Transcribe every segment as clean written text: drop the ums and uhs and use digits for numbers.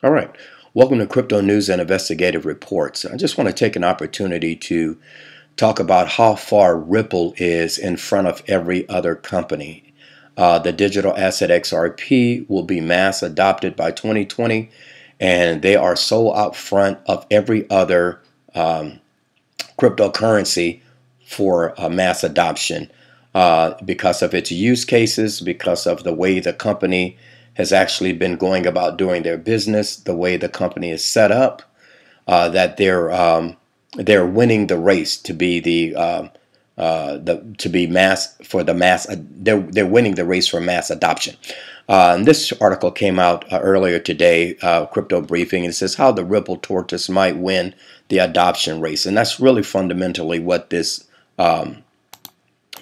All right. Welcome to Crypto News and Investigative Reports. I just want to take an opportunity to talk about how far Ripple is in front of every other company. The digital asset XRP will be mass adopted by 2020, and they are so out front of every other cryptocurrency for mass adoption because of its use cases, because of the way the company has actually been going about doing their business, the way the company is set up, that they're winning the race to be to be mass for the mass. They're winning the race for mass adoption. And this article came out earlier today, Crypto Briefing, and it says how the Ripple Tortoise might win the adoption race, and that's really fundamentally what this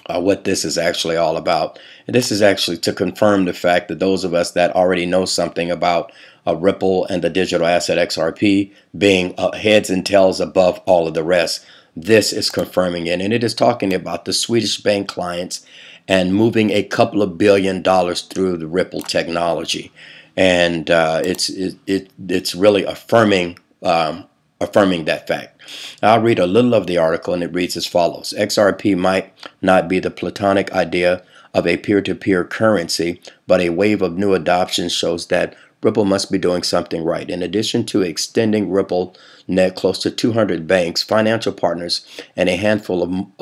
is actually all about. And this is actually to confirm the fact that those of us that already know something about Ripple and the digital asset XRP being heads and tails above all of the rest, this is confirming it. And it is talking about the Swedish bank clients and moving a couple of $1 billion through the Ripple technology. And it's really affirming that fact. I'll read a little of the article, and it reads as follows. XRP might not be the platonic idea of a peer-to-peer currency, but a wave of new adoption shows that Ripple must be doing something right. In addition to extending Ripple net close to 200 banks, financial partners, and a handful more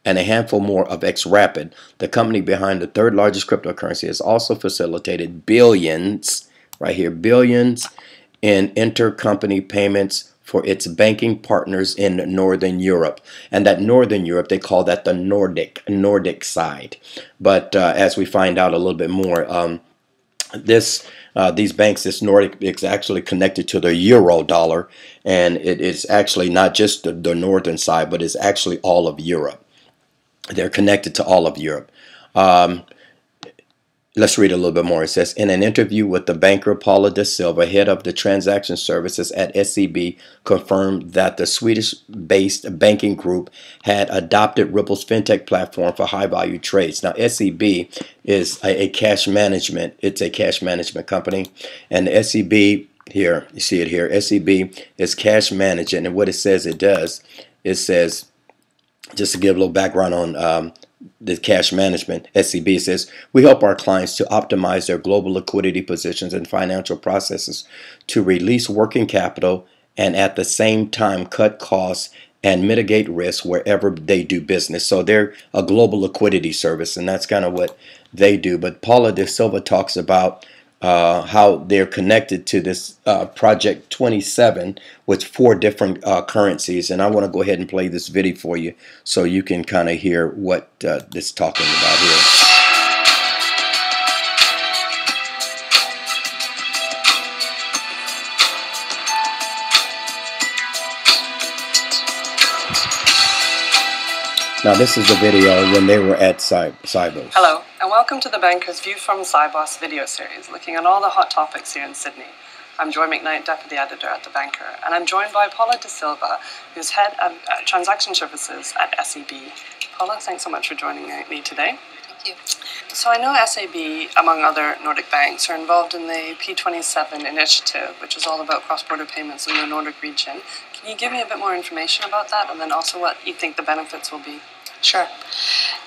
of XRapid, the company behind the third largest cryptocurrency, has also facilitated billions, right here, billions in intercompany payments for its banking partners in Northern Europe. And that Northern Europe, they call that the Nordic side. But as we find out a little bit more, these banks, this Nordic, is actually connected to the euro dollar, and it is actually not just the northern side, but it's actually all of Europe. They're connected to all of Europe. Let's read a little bit more. It says, in an interview with the banker Paula Silva, head of the transaction services at SEB, confirmed that the Swedish-based banking group had adopted Ripple's fintech platform for high-value trades. Now, SEB is a cash management. It's a cash management company, and the SEB here, you see it here. SEB is cash management, and what it says it does, it says, just to give a little background on the cash management, SEB says, we help our clients to optimize their global liquidity positions and financial processes to release working capital and at the same time cut costs and mitigate risk wherever they do business. So they're a global liquidity service, and that's kind of what they do. But Paula de Silva talks about how they're connected to this Project 27 with 4 different currencies. And I want to go ahead and play this video for you so you can kind of hear what this is talking about here. Now this is the video when they were at Sibos. Hello, and welcome to the Banker's View from Sibos video series, looking at all the hot topics here in Sydney. I'm Joy McKnight, Deputy Editor at the Banker, and I'm joined by Paula de Silva, who's Head of Transaction Services at SEB. Paula, thanks so much for joining me today. Thank you. So I know SEB, among other Nordic banks, are involved in the P27 initiative, which is all about cross-border payments in the Nordic region. Can you give me a bit more information about that, and then also what you think the benefits will be? Sure.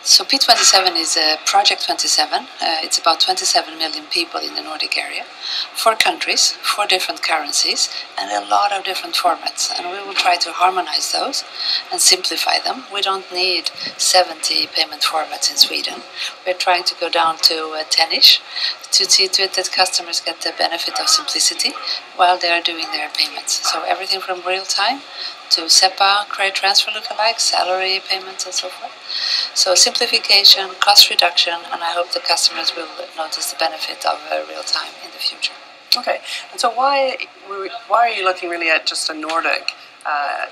So P27 is Project 27. It's about 27 million people in the Nordic area, 4 countries, 4 different currencies, and a lot of different formats. And we will try to harmonize those and simplify them. We don't need 70 payment formats in Sweden. We're trying to go down to 10-ish to see to it that customers get the benefit of simplicity while they are doing their payments. So everything from real time to SEPA, credit transfer lookalike, salary payments, and so forth. So simplification, cost reduction, and I hope the customers will notice the benefit of real time in the future. Okay, and so why are you looking really at just a Nordic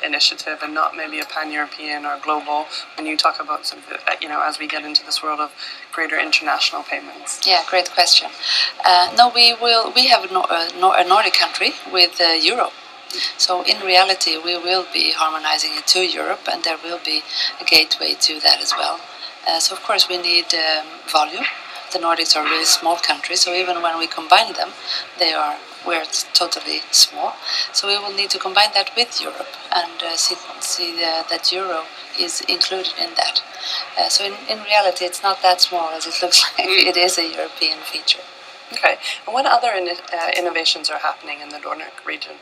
initiative and not maybe a pan-European or global when you talk about sort of, as we get into this world of greater international payments? Yeah, great question. No, we have a Nordic country with euro. So in reality, we will be harmonizing it to Europe, and there will be a gateway to that as well. So of course we need volume. The Nordics are really small countries, so even when we combine them, we're totally small. So we will need to combine that with Europe and see that Euro is included in that. So in reality, it's not that small as it looks like. It is a European feature. Okay. And what other innovations are happening in the Nordic region?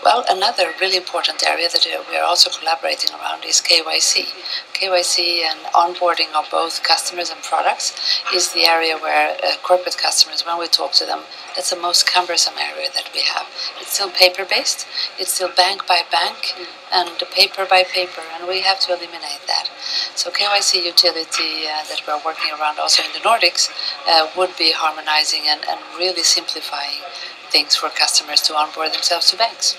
Well, another really important area that we are also collaborating around is KYC. KYC and onboarding of both customers and products is the area where corporate customers, when we talk to them, that's the most cumbersome area that we have. It's still paper-based, it's still bank by bank, and paper by paper, and we have to eliminate that. So KYC utility that we're working around also in the Nordics would be harmonizing and really simplifying things for customers to onboard themselves to banks,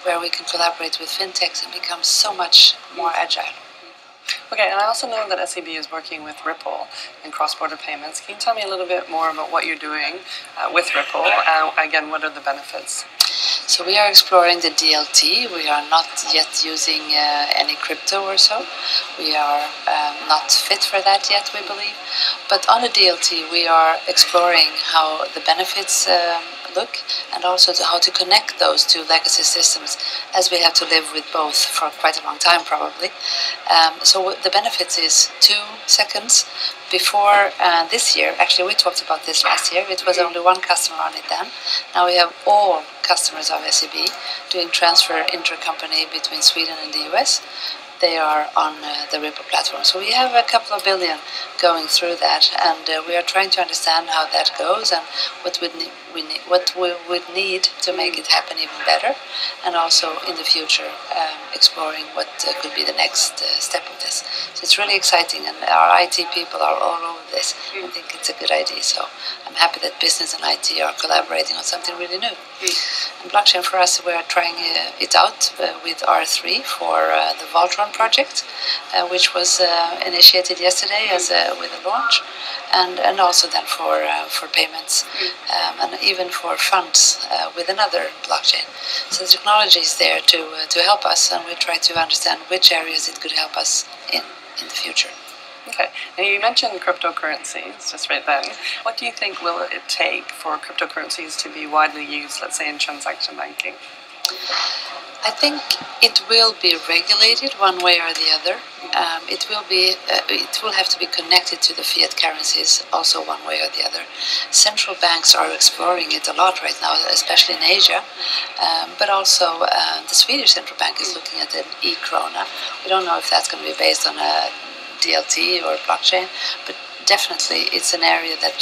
where we can collaborate with fintechs and become so much more agile. Okay, and I also know that SEB is working with Ripple in cross-border payments. Can you tell me a little bit more about what you're doing with Ripple? Again, what are the benefits? So we are exploring the DLT. We are not yet using any crypto or so. We are not fit for that yet, we believe. But on the DLT, we are exploring how the benefits look, and also how to connect those two legacy systems, as we have to live with both for quite a long time probably. So the benefits is 2 seconds. Before this year, actually we talked about this last year, it was only one customer on it then. Now we have all customers of SEB doing transfer intercompany between Sweden and the US. They are on the Ripple platform. So we have a couple of billion going through that, and we are trying to understand how that goes and what we would need to make it happen even better, and also in the future exploring what could be the next step of this. So it's really exciting, and our IT people are all over this. I think it's a good idea, so I'm happy that business and IT are collaborating on something really new. And blockchain for us, we are trying it out with R3 for the Voltron project, which was initiated yesterday as with a launch, and also then for payments and even for funds with another blockchain. So the technology is there to help us, and we try to understand which areas it could help us in the future. Okay, and you mentioned cryptocurrencies just right then. What do you think will it take for cryptocurrencies to be widely used, let's say in transaction banking? I think it will be regulated one way or the other. It will have to be connected to the fiat currencies also one way or the other. Central banks are exploring it a lot right now, especially in Asia, but also the Swedish central bank is looking at an e-krona. We don't know if that's going to be based on a DLT or blockchain, but definitely it's an area that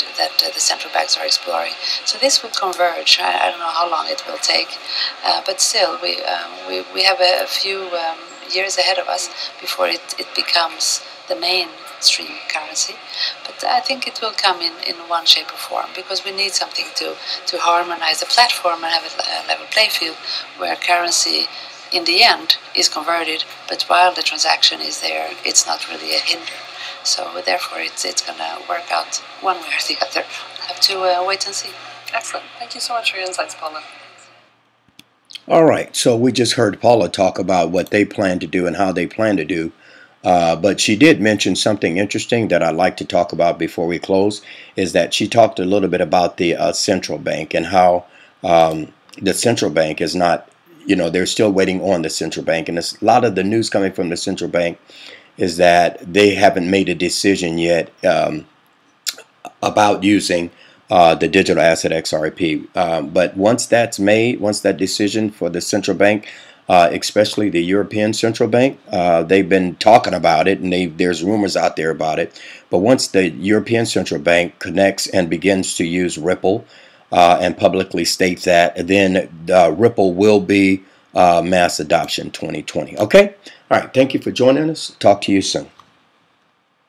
the central banks are exploring. So this will converge. I don't know how long it will take, but still we have a few years ahead of us before it becomes the mainstream currency. But I think it will come in one shape or form, because we need something to harmonize the platform and have a level play field where currency in the end is converted, but while the transaction is there, it's not really a hinder. So therefore it's going to work out one way or the other. Have to wait and see. Excellent. Thank you so much for your insights, Paula. All right, so we just heard Paula talk about what they plan to do and how they plan to do. But she did mention something interesting that I'd like to talk about before we close, is that she talked a little bit about the central bank and how the central bank is not, they're still waiting on the central bank. And a lot of the news coming from the central bank is that they haven't made a decision yet about using the digital asset XRP. But once that's made, once that decision for the central bank, especially the European Central Bank, they've been talking about it, and there's rumors out there about it. But once the European Central Bank connects and begins to use Ripple and publicly states that, then Ripple will be mass adoption 2020. Okay? All right. Thank you for joining us. Talk to you soon.